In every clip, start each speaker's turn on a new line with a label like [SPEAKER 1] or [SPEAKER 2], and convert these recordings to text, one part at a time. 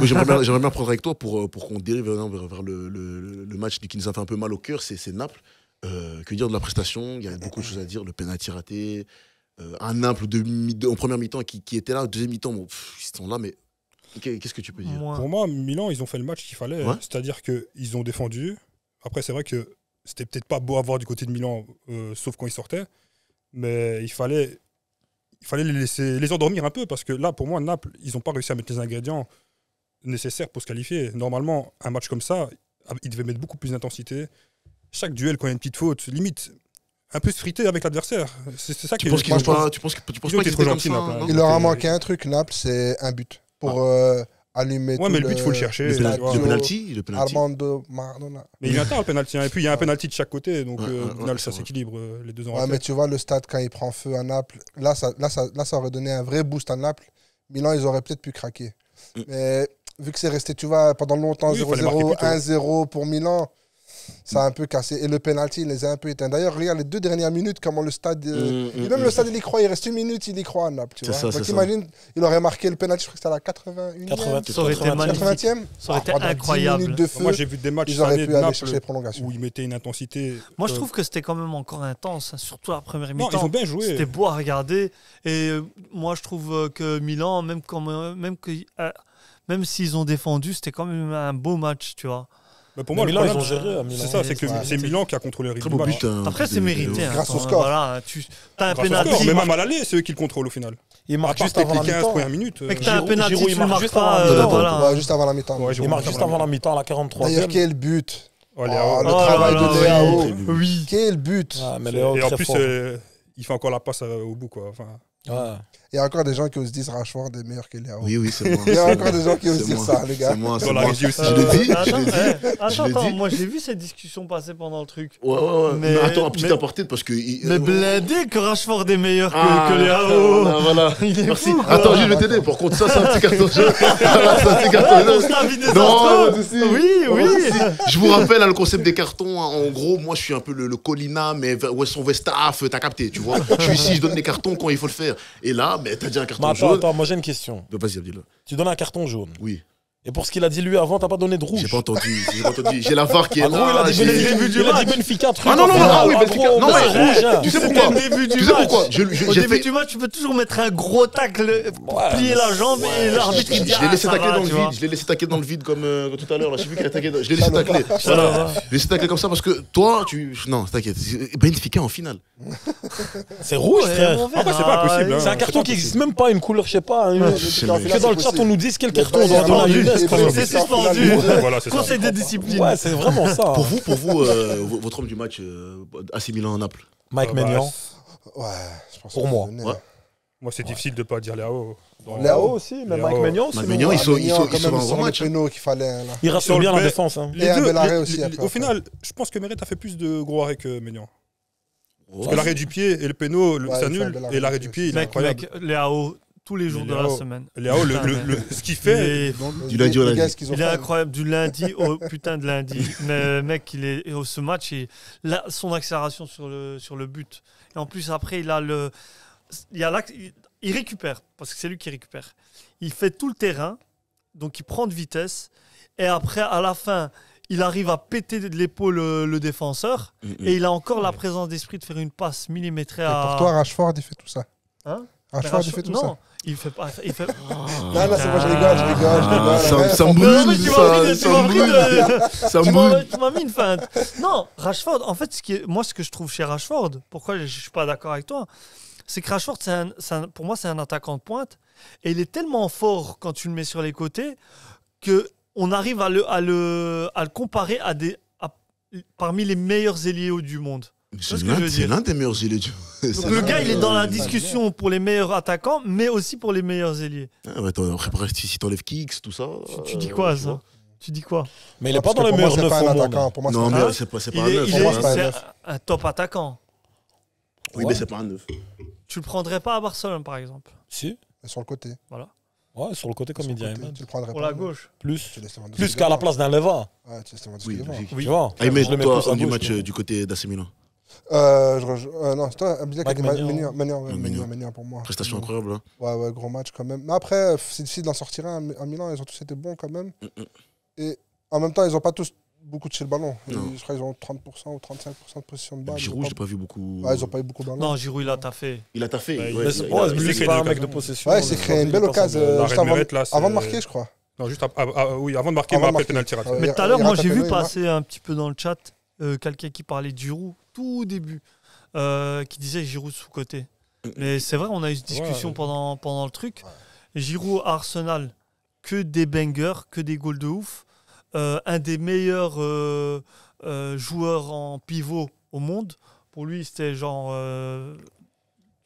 [SPEAKER 1] J'aimerais bien prendre avec toi pour qu'on dérive vers le match qui nous a fait un peu mal au cœur, c'est Naples. Que dire de la prestation? Il y a beaucoup de choses à dire. Le penalty raté, un Naples en première mi-temps qui était là, deuxième mi-temps, bon, ils sont là, mais qu'est-ce que tu peux dire?
[SPEAKER 2] Pour moi, Milan, ils ont fait le match qu'il fallait.
[SPEAKER 1] Ouais.
[SPEAKER 2] C'est-à-dire qu'ils ont défendu. Après, c'est vrai que c'était peut-être pas beau à voir du côté de Milan, sauf quand ils sortaient. Mais il fallait les endormir un peu, parce que là, pour moi, Naples, ils n'ont pas réussi à mettre les ingrédients nécessaires pour se qualifier. Normalement, un match comme ça, ils devaient mettre beaucoup plus d'intensité. Chaque duel, quand il y a une petite faute, limite, un peu se friter avec l'adversaire. C'est ça qui est...
[SPEAKER 1] Tu penses pas qu'ils étaient comme ça, non?
[SPEAKER 3] Il leur a manqué un truc, Naples, c'est un but. Pour allumer tout
[SPEAKER 2] mais le but, il faut le chercher.
[SPEAKER 1] Le penalty.
[SPEAKER 3] Armando Maradona.
[SPEAKER 2] Mais il y a un penalty. Et puis, il y a un penalty de chaque côté. Donc, au final, ça s'équilibre. Les deux ont
[SPEAKER 3] Ouais, mais tu vois, le stade, quand il prend feu à Naples, là, ça aurait donné un vrai boost à Naples. Milan, ils auraient peut-être pu craquer. Mais vu que c'est resté, tu vois, pendant longtemps, 0-0, 1-0 pour Milan, ça a un peu cassé. Et le penalty, il les a un peu éteints. D'ailleurs, regarde les 2 dernières minutes, comment le stade... même le stade, il y croit. Il reste 1 minute, il y croit à Naples. Donc imagine, il aurait marqué le penalty, je crois que c'était à la 81e.
[SPEAKER 4] Ça aurait été magnifique.
[SPEAKER 3] 80e.
[SPEAKER 4] Ça aurait été incroyable.
[SPEAKER 3] 10 minutes de feu,
[SPEAKER 2] moi, j'ai vu des matchs
[SPEAKER 3] ils auraient pu aller
[SPEAKER 2] Naples
[SPEAKER 3] chercher les prolongations.
[SPEAKER 2] où ils mettaient une intensité...
[SPEAKER 4] Moi, je trouve que c'était quand même encore intense, surtout la première mi-temps.
[SPEAKER 2] Non, ils ont bien joué.
[SPEAKER 4] C'était beau à regarder. Et moi, je trouve que Milan, même s'ils ont défendu, c'était quand même un beau match, tu vois.
[SPEAKER 2] Mais pour moi,
[SPEAKER 5] Milan, ils ont géré.
[SPEAKER 2] C'est ça, c'est que c'est Milan qui a contrôlé le rythme du match.
[SPEAKER 4] Après, c'est mérité.
[SPEAKER 3] Grâce au score.
[SPEAKER 4] Voilà, t'as un
[SPEAKER 2] Grâce au
[SPEAKER 4] penalty.
[SPEAKER 2] score, mais même à l'aller, c'est eux qui le contrôlent au final.
[SPEAKER 5] Il marque juste
[SPEAKER 2] juste
[SPEAKER 5] avant la
[SPEAKER 2] les 15
[SPEAKER 5] mi-temps.
[SPEAKER 2] premières minutes.
[SPEAKER 4] Mais que t'as un penalty,
[SPEAKER 5] Giroud,
[SPEAKER 4] tu
[SPEAKER 5] il
[SPEAKER 4] le
[SPEAKER 5] marque
[SPEAKER 4] marques
[SPEAKER 5] juste
[SPEAKER 4] pas.
[SPEAKER 5] avant la mi-temps.
[SPEAKER 4] Voilà.
[SPEAKER 3] Ouais, juste avant la mi-temps.
[SPEAKER 2] Ouais,
[SPEAKER 5] Il marque juste avant la mi-temps, à la 43e.
[SPEAKER 3] D'ailleurs, quel but!
[SPEAKER 2] Oh, Léao.
[SPEAKER 3] Le travail de Léao.
[SPEAKER 4] Oui.
[SPEAKER 3] Quel but!
[SPEAKER 5] Ah, mais Léo,
[SPEAKER 2] Et en
[SPEAKER 5] très
[SPEAKER 2] plus,
[SPEAKER 5] fort.
[SPEAKER 2] il fait encore la passe au bout, quoi. Enfin,
[SPEAKER 5] Ouais.
[SPEAKER 3] Il y a encore des gens qui osent dire Rashford est meilleur que Léao.
[SPEAKER 1] Oui, c'est moi.
[SPEAKER 3] Il y a encore des gens qui osent
[SPEAKER 1] C'est
[SPEAKER 3] dire
[SPEAKER 1] moi.
[SPEAKER 3] ça, les gars.
[SPEAKER 1] C'est moi,
[SPEAKER 2] dans
[SPEAKER 1] c'est
[SPEAKER 2] la
[SPEAKER 1] moi.
[SPEAKER 2] régie aussi.
[SPEAKER 1] Je l'ai dit.
[SPEAKER 4] Attends, moi j'ai vu cette discussion passer pendant le truc.
[SPEAKER 1] Ouais. Mais attends, un petit aparté parce que.
[SPEAKER 4] Mais blindé que Rashford est meilleur que Léao.
[SPEAKER 1] Voilà.
[SPEAKER 4] Il est
[SPEAKER 1] Merci.
[SPEAKER 4] fou, quoi.
[SPEAKER 1] Attends, je vais t'aider. Par contre, ça, c'est un petit carton jaune. Voilà, c'est un petit carton jaune.
[SPEAKER 4] C'est un vidéo
[SPEAKER 1] Non,
[SPEAKER 4] d'instro. Oui.
[SPEAKER 1] Je vous rappelle le concept des cartons. En gros, moi, je suis un peu le Colina, mais son Vestaff, t'as capté, tu vois. Je suis ici, je donne les cartons quand il faut le faire. Et là, t'as dit un carton
[SPEAKER 5] Mais
[SPEAKER 1] jaune.
[SPEAKER 5] attends, moi j'ai une question.
[SPEAKER 1] Vas-y, dis-le.
[SPEAKER 5] Tu donnes un carton jaune.
[SPEAKER 1] Oui.
[SPEAKER 5] Et pour ce qu'il a dit lui avant, t'as pas donné de rouge.
[SPEAKER 1] J'ai pas entendu. J'ai la VAR qui est
[SPEAKER 5] En gros,
[SPEAKER 1] là.
[SPEAKER 5] il a dit Benfica.
[SPEAKER 1] Ah non, oui, Benfica. Non,
[SPEAKER 5] c'est
[SPEAKER 1] mais
[SPEAKER 5] rouge. hein.
[SPEAKER 1] Tu sais
[SPEAKER 4] C'était
[SPEAKER 1] pourquoi?
[SPEAKER 4] le début du
[SPEAKER 1] Tu sais
[SPEAKER 4] match.
[SPEAKER 1] pourquoi?
[SPEAKER 4] Au début du match, tu peux toujours mettre un gros tacle pour plier la jambe et l'arbitre il dit
[SPEAKER 1] Je l'ai laissé
[SPEAKER 4] ça
[SPEAKER 1] tacler
[SPEAKER 4] va,
[SPEAKER 1] dans le
[SPEAKER 4] tu vois.
[SPEAKER 1] vide. Je l'ai laissé tacler dans le vide comme tout à l'heure. Je sais plus qui a taclé. Je l'ai laissé tacler. Voilà. Je l'ai laissé tacler comme ça parce que toi, non, t'inquiète. Benfica en finale.
[SPEAKER 5] C'est rouge, frère.
[SPEAKER 2] Après, c'est pas possible. hein.
[SPEAKER 5] C'est un carton qui n'existe même pas, une couleur, je sais pas. Que dans le chat, on nous dise quel carton on
[SPEAKER 3] C'est
[SPEAKER 5] doit donner à Younes.
[SPEAKER 4] C'est suspendu.
[SPEAKER 2] Voilà, c'est ça.
[SPEAKER 4] Conseil de discipline.
[SPEAKER 5] Ouais, c'est vraiment ça.
[SPEAKER 1] Pour vous, votre homme du match, AC Milan en Naples.
[SPEAKER 5] Mike Maignan.
[SPEAKER 3] Ouais, je pense
[SPEAKER 5] Pour
[SPEAKER 3] que
[SPEAKER 5] moi.
[SPEAKER 3] c'est donné,
[SPEAKER 1] Ouais.
[SPEAKER 3] hein.
[SPEAKER 2] Moi, c'est difficile de pas dire Léao.
[SPEAKER 3] Léao
[SPEAKER 5] aussi, mais
[SPEAKER 2] Léao.
[SPEAKER 5] Mike Maignan,
[SPEAKER 1] Mike Maignan, ils sont
[SPEAKER 3] quand même
[SPEAKER 1] dans un
[SPEAKER 3] sur
[SPEAKER 1] grand
[SPEAKER 3] le
[SPEAKER 1] match.
[SPEAKER 3] péno qu'il fallait. Là.
[SPEAKER 5] il rassure bien la défense. hein.
[SPEAKER 3] Et un bel arrêt aussi, après.
[SPEAKER 2] Au final, je pense que Meret a fait plus de gros arrêts que Maignan. Parce que
[SPEAKER 1] Ouais.
[SPEAKER 2] l'arrêt du pied et le péno,
[SPEAKER 3] Ouais,
[SPEAKER 2] c'est
[SPEAKER 3] il fait un
[SPEAKER 2] nul.
[SPEAKER 3] bel arrêt
[SPEAKER 2] Et l'arrêt
[SPEAKER 3] du
[SPEAKER 2] du
[SPEAKER 3] pied
[SPEAKER 2] pied, il est incroyable.
[SPEAKER 4] Mec, Léao, tous les jours de la
[SPEAKER 2] Léao.
[SPEAKER 4] semaine.
[SPEAKER 2] Léao, ce qu'il fait.
[SPEAKER 1] Du lundi au lundi.
[SPEAKER 4] Il est incroyable du lundi au putain de lundi. Mais mec, ce match, son accélération sur le but. Et en plus, après, il récupère, parce que c'est lui qui récupère. Il fait tout le terrain, donc il prend de vitesse. Et après, à la fin, il arrive à péter de l'épaule le défenseur. Et il a encore la présence d'esprit de faire une passe millimétrée à...
[SPEAKER 3] Pour toi, Rashford, il fait tout ça.
[SPEAKER 4] Hein?
[SPEAKER 3] Rashford, il fait tout ça.
[SPEAKER 4] Non, il fait pas... Il fait...
[SPEAKER 3] Non, c'est moi, je rigole.
[SPEAKER 1] Ça me brûle, ça me brûle.
[SPEAKER 4] Tu m'as mis une feinte. Non, Rashford, en fait, ce que je trouve chez Rashford, pourquoi je ne suis pas d'accord avec toi, c'est que Rashford, pour moi, c'est un attaquant de pointe. Et il est tellement fort quand tu le mets sur les côtés qu'on arrive à le comparer parmi les meilleurs ailiers du monde.
[SPEAKER 1] C'est l'un des meilleurs ailiers du monde.
[SPEAKER 4] Donc le gars, il est dans la discussion pour les meilleurs attaquants, mais aussi pour les meilleurs ailiers.
[SPEAKER 1] Après, si t'enlèves Kicks, tout ça.
[SPEAKER 4] Tu dis quoi, ça? Tu dis quoi?
[SPEAKER 5] Mais il est pas dans les meilleurs neufs au monde.
[SPEAKER 3] Pour moi,
[SPEAKER 1] Non, mais c'est pas un neuf.
[SPEAKER 4] C'est un top attaquant.
[SPEAKER 1] Oui, mais c'est pas un neuf.
[SPEAKER 4] Tu le prendrais pas à Barcelone, par exemple?
[SPEAKER 5] Si.
[SPEAKER 3] sur le côté.
[SPEAKER 4] Voilà.
[SPEAKER 5] Ouais, sur le côté, comme il dit Ayman.
[SPEAKER 3] Tu le prendrais
[SPEAKER 4] Pour
[SPEAKER 3] pas.
[SPEAKER 4] la gauche.
[SPEAKER 5] Plus qu'à la place d'un Leva.
[SPEAKER 3] Ouais, tu laisses Lewandowski
[SPEAKER 1] Oui,
[SPEAKER 3] devant.
[SPEAKER 1] logique.
[SPEAKER 5] Tu vois.
[SPEAKER 1] Ayman,
[SPEAKER 5] Je le mets
[SPEAKER 1] toi,
[SPEAKER 5] plus à
[SPEAKER 1] homme du
[SPEAKER 5] gauche,
[SPEAKER 1] match
[SPEAKER 5] moi.
[SPEAKER 1] du côté d'AC Milan.
[SPEAKER 3] Non, c'est toi, Abdillah, qui a dit
[SPEAKER 5] Maignan.
[SPEAKER 3] Maignan pour moi.
[SPEAKER 1] Prestation incroyable. Hein.
[SPEAKER 3] Ouais, gros match quand même. Mais après, c'est difficile d'en sortir un à Milan. Ils ont tous été bons quand même. Et en même temps, ils n'ont pas tous beaucoup touché le ballon. Je crois qu'ils ont 30% ou 35% de possession de balle.
[SPEAKER 1] Giroud, je n'ai pas vu beaucoup.
[SPEAKER 3] Ouais, ils n'ont pas eu beaucoup de ballon.
[SPEAKER 4] Non, Giroud, il a taffé.
[SPEAKER 1] Il a taffé.
[SPEAKER 2] Ouais,
[SPEAKER 5] Mais c'est pas un mec de possession.
[SPEAKER 3] Ouais, il s'est créé une belle occasion avant de marquer, je crois.
[SPEAKER 2] Non, juste oui, avant de marquer, mais après le penalty raté.
[SPEAKER 3] Ouais.
[SPEAKER 4] Mais tout à l'heure,
[SPEAKER 3] il
[SPEAKER 4] moi,
[SPEAKER 3] rate
[SPEAKER 4] j'ai
[SPEAKER 3] un
[SPEAKER 4] vu
[SPEAKER 3] peu,
[SPEAKER 4] passer un petit peu dans le chat quelqu'un qui parlait de Giroud, tout au début, qui disait Giroud sous-côté. Mais c'est vrai, on a eu une discussion pendant le truc. Giroud à Arsenal, que des bangers, que des goals de ouf. Un des meilleurs joueurs en pivot au monde. Pour lui, c'était genre...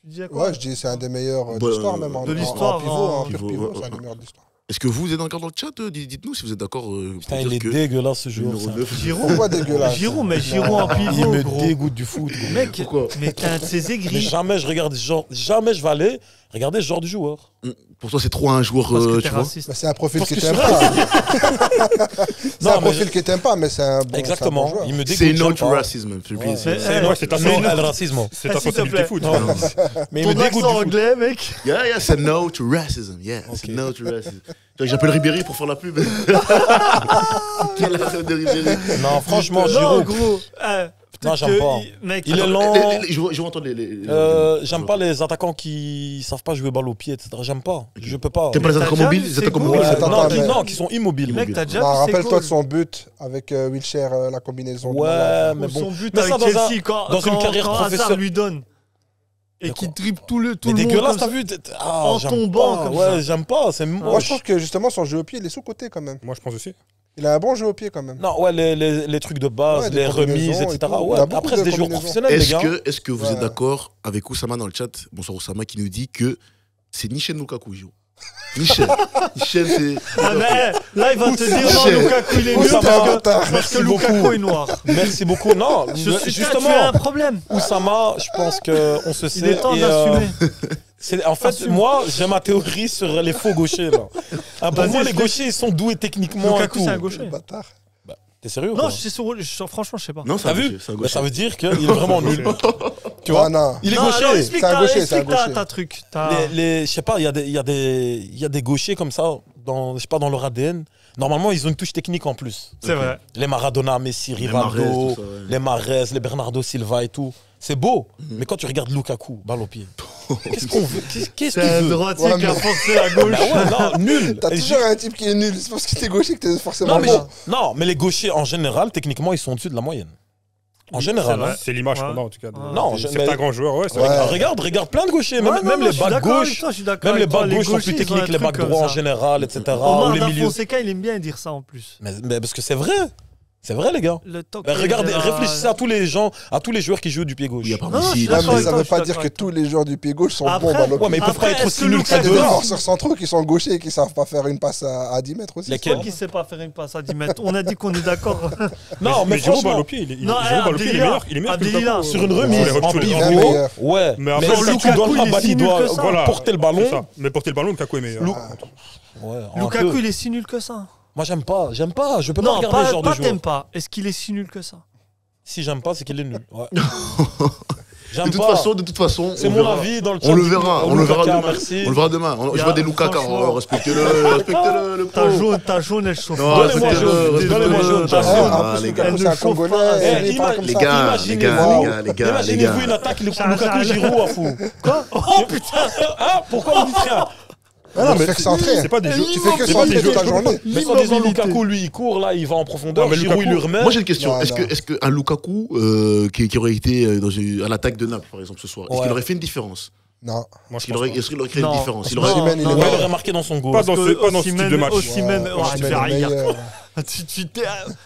[SPEAKER 4] tu disais quoi?
[SPEAKER 3] Ouais, je dis c'est un des meilleurs de l'histoire même.
[SPEAKER 4] De l'histoire,
[SPEAKER 3] En
[SPEAKER 1] pivot,
[SPEAKER 3] pivot,
[SPEAKER 1] ouais,
[SPEAKER 3] c'est un des meilleurs de l'histoire.
[SPEAKER 1] Est-ce que vous êtes d'accord dans le chat? Dites-nous si vous êtes d'accord.
[SPEAKER 5] Putain, il est dégueulasse ce joueur.
[SPEAKER 1] numéro
[SPEAKER 5] ça.
[SPEAKER 1] 9.
[SPEAKER 4] Giroud,
[SPEAKER 3] Pourquoi dégueulasse?
[SPEAKER 4] Giroud, mais Giroud en
[SPEAKER 5] Il
[SPEAKER 4] pivot,
[SPEAKER 5] me
[SPEAKER 4] gros.
[SPEAKER 5] dégoûte du foot. gros.
[SPEAKER 4] Mec,
[SPEAKER 1] Pourquoi
[SPEAKER 4] mais t'es un de ces
[SPEAKER 5] Mais
[SPEAKER 4] aigris.
[SPEAKER 5] jamais je regarde jamais je vais aller regarder ce genre de joueur.
[SPEAKER 1] Pour toi, c'est trop un joueur,
[SPEAKER 4] Parce que
[SPEAKER 1] tu
[SPEAKER 4] t'es
[SPEAKER 1] vois.
[SPEAKER 4] raciste.
[SPEAKER 3] Mais c'est un profil
[SPEAKER 5] Parce
[SPEAKER 3] que
[SPEAKER 5] que
[SPEAKER 3] t'aimes
[SPEAKER 5] je
[SPEAKER 3] pas. C'est un
[SPEAKER 5] mais
[SPEAKER 3] profil que t'aimes pas, mais c'est un bon
[SPEAKER 5] Exactement.
[SPEAKER 3] joueur.
[SPEAKER 5] Il me dégoûte.
[SPEAKER 1] C'est
[SPEAKER 5] j'aime
[SPEAKER 1] no
[SPEAKER 5] pas.
[SPEAKER 1] racisme.
[SPEAKER 5] Ouais.
[SPEAKER 2] Ouais, c'est ta
[SPEAKER 5] Non,
[SPEAKER 2] faute.
[SPEAKER 5] le racisme.
[SPEAKER 2] C'est ta
[SPEAKER 4] S'il te
[SPEAKER 2] responsabilité
[SPEAKER 4] plaît.
[SPEAKER 2] foot.
[SPEAKER 5] Non, mais il me
[SPEAKER 4] Ton
[SPEAKER 5] dégoûte
[SPEAKER 4] accent
[SPEAKER 5] du foot.
[SPEAKER 4] anglais, mec.
[SPEAKER 1] Yeah, c'est no to racism. Yeah, c'est
[SPEAKER 5] Ok.
[SPEAKER 1] no to racism. J'appelle Ribéry pour faire la pub. Quelle affaire de Ribéry.
[SPEAKER 5] Non, franchement,
[SPEAKER 4] Non,
[SPEAKER 5] Giroud.
[SPEAKER 4] gros.
[SPEAKER 5] Non, j'aime pas.
[SPEAKER 4] Mec,
[SPEAKER 5] Il est
[SPEAKER 1] Attends,
[SPEAKER 5] lent.
[SPEAKER 1] Je veux entendre les.
[SPEAKER 5] J'aime pas les attaquants qui savent pas jouer balle au pied, etc. J'aime pas. Je peux pas.
[SPEAKER 1] T'aimes pas les
[SPEAKER 4] Mais
[SPEAKER 1] attaquants
[SPEAKER 4] t'as
[SPEAKER 1] mobiles?
[SPEAKER 4] déjà
[SPEAKER 1] Les attaquants
[SPEAKER 4] vu,
[SPEAKER 1] mobiles,
[SPEAKER 3] c'est
[SPEAKER 1] c'est
[SPEAKER 3] cool.
[SPEAKER 1] pas.
[SPEAKER 3] Attends, mais-
[SPEAKER 5] Non, qui sont immobiles.
[SPEAKER 4] mec, t'as déjà
[SPEAKER 3] Non,
[SPEAKER 4] vu ses
[SPEAKER 3] rappelle-toi
[SPEAKER 4] goals.
[SPEAKER 3] de son but avec Wilshere, la combinaison. de
[SPEAKER 5] Ouais,
[SPEAKER 3] malade.
[SPEAKER 5] mais
[SPEAKER 4] Son
[SPEAKER 5] bon.
[SPEAKER 4] but
[SPEAKER 5] Mais ça,
[SPEAKER 4] avec
[SPEAKER 5] dans un-
[SPEAKER 4] Chelsea,
[SPEAKER 5] dans une carrière
[SPEAKER 4] quand Hazard
[SPEAKER 5] professionnelle-
[SPEAKER 4] lui donne. Et qui
[SPEAKER 5] D'accord.
[SPEAKER 4] dribble tout le
[SPEAKER 5] Mais
[SPEAKER 4] monde.
[SPEAKER 5] dégueulasse,
[SPEAKER 4] comme
[SPEAKER 5] t'as
[SPEAKER 4] ça.
[SPEAKER 5] vu
[SPEAKER 4] En
[SPEAKER 5] j'aime
[SPEAKER 4] tombant
[SPEAKER 5] pas.
[SPEAKER 4] comme
[SPEAKER 5] Ouais,
[SPEAKER 4] ça.
[SPEAKER 5] j'aime pas. C'est
[SPEAKER 3] Moi,
[SPEAKER 5] moche.
[SPEAKER 3] je trouve que justement, son jeu au pied, il est sous-côté quand même.
[SPEAKER 2] Moi, je pense aussi.
[SPEAKER 3] Il a un bon jeu au pied quand même.
[SPEAKER 5] Non, ouais, les trucs de base,
[SPEAKER 3] Ouais, des
[SPEAKER 5] les remises,
[SPEAKER 3] combinaisons et
[SPEAKER 5] etc.
[SPEAKER 3] tout.
[SPEAKER 5] Ouais.
[SPEAKER 3] Il a beaucoup
[SPEAKER 5] Après,
[SPEAKER 3] de
[SPEAKER 5] c'est des joueurs
[SPEAKER 3] combinaisons.
[SPEAKER 5] professionnels, les gars.
[SPEAKER 1] Est-ce que vous êtes
[SPEAKER 3] Ouais.
[SPEAKER 1] d'accord avec Oussama dans le chat? Bonsoir Oussama qui nous dit que c'est Michel Lukaku, Giro. Michel. Michel, c'est.
[SPEAKER 4] Ah, mais là, il va te dire non,
[SPEAKER 1] Michel.
[SPEAKER 4] Lukaku, il est
[SPEAKER 3] Où
[SPEAKER 4] nul
[SPEAKER 3] ça va,
[SPEAKER 4] parce
[SPEAKER 3] bâtard
[SPEAKER 4] que
[SPEAKER 5] Merci
[SPEAKER 4] Lukaku
[SPEAKER 5] beaucoup.
[SPEAKER 4] est noir.
[SPEAKER 5] Merci beaucoup. Non,
[SPEAKER 4] Tu as un
[SPEAKER 5] justement,
[SPEAKER 4] problème.
[SPEAKER 5] Oussama, je pense qu'on se
[SPEAKER 4] Il
[SPEAKER 5] sait.
[SPEAKER 4] est temps
[SPEAKER 5] et,
[SPEAKER 4] d'assumer.
[SPEAKER 5] En fait,
[SPEAKER 4] Assume.
[SPEAKER 5] moi, j'ai ma théorie sur les faux gauchers. Là. Pour
[SPEAKER 4] Vas-y,
[SPEAKER 5] moi, les
[SPEAKER 4] je
[SPEAKER 5] gauchers, ils sont doués techniquement. et
[SPEAKER 4] Lukaku,
[SPEAKER 5] tout.
[SPEAKER 4] c'est un gaucher.
[SPEAKER 3] Bâtard.
[SPEAKER 5] T'es sérieux ou
[SPEAKER 4] Non,
[SPEAKER 5] pas
[SPEAKER 4] franchement, je sais pas.
[SPEAKER 1] Non, c'est
[SPEAKER 5] T'as
[SPEAKER 1] un
[SPEAKER 5] vu
[SPEAKER 1] gaucher, c'est un
[SPEAKER 5] Bah,
[SPEAKER 1] gaucher.
[SPEAKER 5] ça veut dire qu'il est vraiment nul. Tu vois
[SPEAKER 3] Ah non.
[SPEAKER 5] Il est
[SPEAKER 4] Non, alors,
[SPEAKER 5] gaucher.
[SPEAKER 4] explique
[SPEAKER 3] C'est un
[SPEAKER 4] ta-
[SPEAKER 3] gaucher,
[SPEAKER 4] explique
[SPEAKER 3] c'est un
[SPEAKER 4] ta-
[SPEAKER 3] gaucher.
[SPEAKER 4] ta truc.
[SPEAKER 5] Je sais pas, il y a des gauchers comme ça, je sais pas, dans leur ADN. Normalement, ils ont une touche technique en plus.
[SPEAKER 4] C'est vrai.
[SPEAKER 5] Les Maradona, Messi,
[SPEAKER 1] Les Mahrez,
[SPEAKER 5] Rivaldo,
[SPEAKER 1] tout ça, ouais.
[SPEAKER 5] les Mahrez, les Bernardo Silva et tout. C'est beau, mais quand tu regardes Lukaku, balle au pied, qu'est-ce qu'on veut Qu'est-ce
[SPEAKER 4] C'est
[SPEAKER 5] qu'il
[SPEAKER 4] un
[SPEAKER 5] veut
[SPEAKER 4] droitier
[SPEAKER 3] Ouais,
[SPEAKER 4] qui a
[SPEAKER 3] mais-
[SPEAKER 4] forcé à gauche.
[SPEAKER 5] Bah ouais, non, nul.
[SPEAKER 3] T'as
[SPEAKER 5] Et
[SPEAKER 3] toujours un type qui est nul. C'est parce que t'es gaucher que t'es forcément
[SPEAKER 5] non, mais,
[SPEAKER 3] bon.
[SPEAKER 5] non, mais les gauchers, en général, techniquement, ils sont au-dessus de la moyenne. En général.
[SPEAKER 4] vrai.
[SPEAKER 5] hein.
[SPEAKER 2] C'est l'image
[SPEAKER 4] Ouais.
[SPEAKER 2] qu'on a en tout cas.
[SPEAKER 5] Non,
[SPEAKER 2] C'est
[SPEAKER 5] mais-
[SPEAKER 2] un grand joueur, ouais. c'est
[SPEAKER 3] Ouais.
[SPEAKER 2] vrai.
[SPEAKER 5] Regarde plein de gauchers,
[SPEAKER 4] Ouais,
[SPEAKER 5] même,
[SPEAKER 4] non,
[SPEAKER 5] même
[SPEAKER 4] non,
[SPEAKER 5] les
[SPEAKER 4] je suis
[SPEAKER 5] backs
[SPEAKER 4] d'accord avec
[SPEAKER 5] gauches.
[SPEAKER 4] toi, je suis d'accord
[SPEAKER 5] Même les
[SPEAKER 4] avec toi.
[SPEAKER 5] backs gauches sont
[SPEAKER 4] gauchers,
[SPEAKER 5] plus
[SPEAKER 4] ils ont
[SPEAKER 5] techniques
[SPEAKER 4] un
[SPEAKER 5] que les
[SPEAKER 4] truc
[SPEAKER 5] backs
[SPEAKER 4] comme
[SPEAKER 5] droits en
[SPEAKER 4] ça.
[SPEAKER 5] général, etc.
[SPEAKER 4] Omar
[SPEAKER 5] Ou les
[SPEAKER 4] Da
[SPEAKER 5] milieux.
[SPEAKER 4] Fonseca, il aime bien dire ça en plus.
[SPEAKER 5] Mais parce que c'est vrai. C'est vrai, les gars.
[SPEAKER 4] Le toc
[SPEAKER 5] Mais regardez,
[SPEAKER 4] de la-
[SPEAKER 5] réfléchissez à tous les gens, à tous les joueurs qui jouent du pied gauche.
[SPEAKER 1] Il y a pas
[SPEAKER 4] Non, je suis
[SPEAKER 1] Messi.
[SPEAKER 3] Ouais,
[SPEAKER 4] d'accord
[SPEAKER 3] mais
[SPEAKER 4] avec
[SPEAKER 3] ça
[SPEAKER 4] toi,
[SPEAKER 3] veut
[SPEAKER 4] je
[SPEAKER 3] pas
[SPEAKER 4] suis
[SPEAKER 3] dire
[SPEAKER 4] d'accord
[SPEAKER 3] que
[SPEAKER 4] avec
[SPEAKER 3] tous les joueurs du pied gauche sont
[SPEAKER 4] Après-
[SPEAKER 3] bons balle au
[SPEAKER 5] Ouais, mais
[SPEAKER 3] pied.
[SPEAKER 5] ils peuvent pas
[SPEAKER 4] Après,
[SPEAKER 5] être
[SPEAKER 4] est-ce
[SPEAKER 5] aussi
[SPEAKER 4] que
[SPEAKER 5] nuls
[SPEAKER 3] Il y
[SPEAKER 5] que
[SPEAKER 3] a
[SPEAKER 5] les
[SPEAKER 3] des
[SPEAKER 5] deux.
[SPEAKER 3] défenseurs centraux qui sont gauchers et qui savent pas faire une passe à 10 mètres aussi.
[SPEAKER 5] Lesquels
[SPEAKER 4] Qui sait pas faire une passe à 10 mètres. On a dit qu'on est d'accord.
[SPEAKER 5] Non, mais
[SPEAKER 2] Giroud balle
[SPEAKER 5] franchement,
[SPEAKER 2] au pied,
[SPEAKER 4] Non,
[SPEAKER 2] Giroud balle au pied, il est meilleur que
[SPEAKER 4] Abdelila.
[SPEAKER 2] Lukaku.
[SPEAKER 5] sur une
[SPEAKER 2] Sur les
[SPEAKER 5] remise
[SPEAKER 2] retours,
[SPEAKER 5] en
[SPEAKER 2] les
[SPEAKER 5] pivot,
[SPEAKER 3] retours. Meilleur.
[SPEAKER 5] ouais.
[SPEAKER 2] Mais
[SPEAKER 5] Mais
[SPEAKER 2] après,
[SPEAKER 5] si
[SPEAKER 4] Lukaku,
[SPEAKER 5] tu donnes
[SPEAKER 4] il
[SPEAKER 5] la
[SPEAKER 4] est
[SPEAKER 5] balle,
[SPEAKER 4] si
[SPEAKER 5] il
[SPEAKER 4] nul
[SPEAKER 5] doit
[SPEAKER 4] que ça.
[SPEAKER 2] Voilà.
[SPEAKER 5] porter le
[SPEAKER 2] C'est
[SPEAKER 5] ballon.
[SPEAKER 2] ça. Mais porter le ballon, Lukaku est meilleur.
[SPEAKER 5] Lu- Ouais, un
[SPEAKER 4] Lukaku,
[SPEAKER 5] peu.
[SPEAKER 4] il est si nul que ça.
[SPEAKER 5] Moi, j'aime pas. Je peux pas
[SPEAKER 4] Non,
[SPEAKER 5] regarder ce genre de
[SPEAKER 4] pas
[SPEAKER 5] joueur.
[SPEAKER 4] t'aimes pas. Est-ce qu'il est si nul que ça?
[SPEAKER 5] Si j'aime pas, c'est qu'il est nul. Ouais.
[SPEAKER 1] De
[SPEAKER 5] J'aime
[SPEAKER 1] toute
[SPEAKER 5] pas.
[SPEAKER 1] façon,
[SPEAKER 5] C'est
[SPEAKER 1] on
[SPEAKER 5] mon
[SPEAKER 1] verra.
[SPEAKER 5] avis dans le chat.
[SPEAKER 1] On le verra, on le verra
[SPEAKER 5] Lukaku,
[SPEAKER 1] demain.
[SPEAKER 5] merci.
[SPEAKER 1] On le verra demain.
[SPEAKER 4] Il y
[SPEAKER 1] Je
[SPEAKER 4] a-
[SPEAKER 1] vois des Lukaku,
[SPEAKER 4] franchement-
[SPEAKER 1] respectez-le, respectez-le, le
[SPEAKER 4] Ta
[SPEAKER 1] pro.
[SPEAKER 4] jaune, elle chauffe.
[SPEAKER 1] Non,
[SPEAKER 5] Donnez-moi
[SPEAKER 1] respectez-le,
[SPEAKER 5] jaune, donnez-moi jaune,
[SPEAKER 1] respectez-le.
[SPEAKER 5] ta
[SPEAKER 3] Ouais,
[SPEAKER 5] jaune.
[SPEAKER 3] en plus,
[SPEAKER 1] les
[SPEAKER 3] Lukaku,
[SPEAKER 1] gars.
[SPEAKER 3] c'est un
[SPEAKER 4] Elle ne chauffe
[SPEAKER 3] Congolais.
[SPEAKER 4] pas.
[SPEAKER 3] il
[SPEAKER 5] Eh,
[SPEAKER 3] est pas comme
[SPEAKER 1] les
[SPEAKER 3] ça.
[SPEAKER 1] gars,
[SPEAKER 5] Imaginez-vous,
[SPEAKER 1] les gars,
[SPEAKER 5] imaginez-vous une attaque Lukaku Giroud à fou.
[SPEAKER 4] Quoi? Oh putain!
[SPEAKER 5] Ah, pourquoi vous dites rien?
[SPEAKER 3] Ah non, mais tu fais que centrer.
[SPEAKER 2] C'est pas des joueurs.
[SPEAKER 3] Tu fais que
[SPEAKER 2] c'est pas des
[SPEAKER 3] centrer toute la
[SPEAKER 2] joueurs.
[SPEAKER 3] journée.
[SPEAKER 5] Mais sans disant
[SPEAKER 4] L'immobilité.
[SPEAKER 5] Lukaku, lui, il court là, il va en profondeur.
[SPEAKER 2] Non, mais
[SPEAKER 5] Giroud, il lui
[SPEAKER 2] Lukaku-
[SPEAKER 5] remet.
[SPEAKER 1] Moi j'ai une question.
[SPEAKER 3] Non, non.
[SPEAKER 1] Est-ce qu'un Lukaku qui aurait été à l'attaque de Naples, par exemple, ce soir, est-ce
[SPEAKER 5] Ouais.
[SPEAKER 1] qu'il aurait fait une différence?
[SPEAKER 3] Non.
[SPEAKER 2] Moi,
[SPEAKER 1] Est-ce
[SPEAKER 2] je
[SPEAKER 1] qu'il
[SPEAKER 2] pense
[SPEAKER 1] aurait,
[SPEAKER 2] pas.
[SPEAKER 1] est-ce qu'il aurait créé une
[SPEAKER 4] Non.
[SPEAKER 1] différence? Il
[SPEAKER 3] Non,
[SPEAKER 1] aurait-
[SPEAKER 3] Osimhen, il est
[SPEAKER 5] Ouais, il
[SPEAKER 3] meilleur.
[SPEAKER 5] aurait marqué dans son goal.
[SPEAKER 2] Pas dans ce type de match.
[SPEAKER 4] Osimhen,
[SPEAKER 3] Ouais,
[SPEAKER 4] ouais, tu
[SPEAKER 3] Osimhen
[SPEAKER 4] fais
[SPEAKER 3] est
[SPEAKER 4] rien.
[SPEAKER 3] meilleur.
[SPEAKER 4] Tu t'es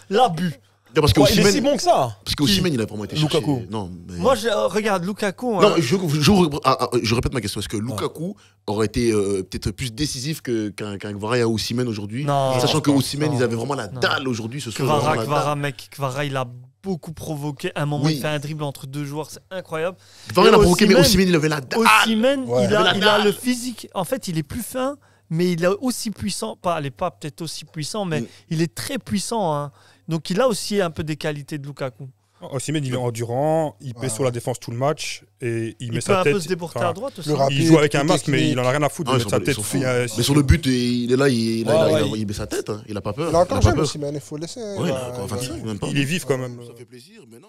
[SPEAKER 4] l'abus.
[SPEAKER 1] Non, parce que
[SPEAKER 5] Ouais, il est si
[SPEAKER 1] Osimhen,
[SPEAKER 5] bon que ça.
[SPEAKER 1] parce que Osimhen, il a vraiment été cherché.
[SPEAKER 5] Lukaku.
[SPEAKER 1] Non, mais-
[SPEAKER 4] Moi, regarde, Lukaku.
[SPEAKER 1] Non, je répète ma question. Est-ce que Lukaku aurait été peut-être plus décisif qu'un Kvara et un Osimhen aujourd'hui?
[SPEAKER 4] Non.
[SPEAKER 1] Sachant que
[SPEAKER 4] Non.
[SPEAKER 1] Osimhen, ils avaient vraiment la
[SPEAKER 4] Non.
[SPEAKER 1] dalle aujourd'hui ce soir. vraiment la dalle.
[SPEAKER 4] Kvara, mec. Kvara, il a beaucoup provoqué. À un moment,
[SPEAKER 1] Oui.
[SPEAKER 4] il fait un dribble entre deux joueurs. C'est incroyable.
[SPEAKER 1] Kvara, il a
[SPEAKER 4] Et
[SPEAKER 1] provoqué, mais
[SPEAKER 4] Osimhen-
[SPEAKER 1] Osimhen, il avait la dalle.
[SPEAKER 4] Osimhen,
[SPEAKER 3] Ouais.
[SPEAKER 4] il a
[SPEAKER 1] La dalle.
[SPEAKER 4] le physique. En fait, il est plus fin, mais il est aussi puissant. Il n'est pas peut-être aussi puissant, mais il est très puissant. Hein. Donc, il a aussi un peu des qualités de Lukaku.
[SPEAKER 2] Osimhen, il est endurant, il pèse sur la défense tout le match et il met
[SPEAKER 4] peut
[SPEAKER 2] sa
[SPEAKER 4] un
[SPEAKER 2] tête.
[SPEAKER 4] peu se déporter à droite aussi.
[SPEAKER 3] plus rapide.
[SPEAKER 2] Il joue avec un
[SPEAKER 3] plus
[SPEAKER 2] masque, mais
[SPEAKER 3] technique.
[SPEAKER 2] il en a rien à foutre de
[SPEAKER 1] Ah,
[SPEAKER 2] mettre sa tête.
[SPEAKER 1] ils s'en foutent.
[SPEAKER 2] Il
[SPEAKER 1] Mais sur le but, il est là, il met sa tête. Il a pas peur.
[SPEAKER 3] Il est encore
[SPEAKER 1] a pas
[SPEAKER 3] jeune
[SPEAKER 1] peur.
[SPEAKER 3] aussi, mais il faut laisser.
[SPEAKER 1] Ouais, il a encore 25, même pas.
[SPEAKER 2] est vif quand même.
[SPEAKER 1] Ça fait plaisir, mais non.